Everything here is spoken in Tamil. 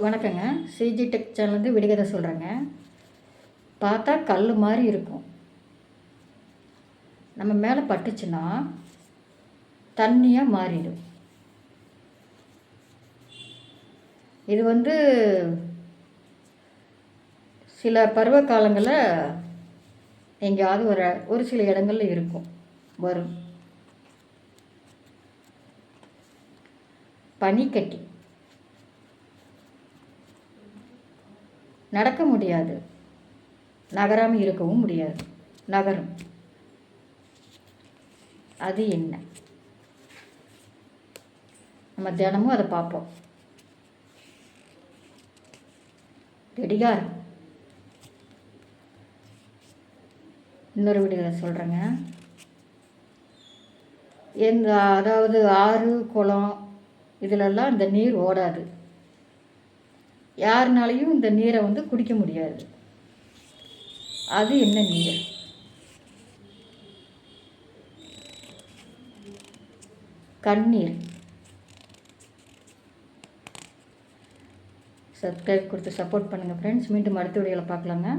வணக்கங்க. சிஜி டெக் சேனல்லேருந்து விடுகதை சொல்கிறேங்க. பார்த்தா கல் மாதிரி இருக்கும். நம்ம மேலே பட்டுச்சுன்னா தண்ணியாக மாறிடும். இது சில பருவ காலங்களில் எங்கேயாவது ஒரு சில இடங்களில் இருக்கும், வரும். பனிக்கட்டி. நடக்க முடியாது, நகராமல் இருக்கவும் முடியாது, நகரும். அது என்ன? நம்ம தினமும் அதை பார்ப்போம். கடிகாரம். இன்னொரு விடுதலை சொல்கிறேங்க. அதாவது ஆறு, குளம் இதிலெல்லாம் இந்த நீர் ஓடாது. யாருனாலையும் இந்த நீரை குடிக்க முடியாது. அது என்ன நீர்? கண்ணீர். சப்ஸ்கிரைப் கொடுத்து சப்போர்ட் பண்ணுங்கள் ஃப்ரெண்ட்ஸ். மீண்டும் அடுத்த வீடியோவில் பார்க்கலாங்க.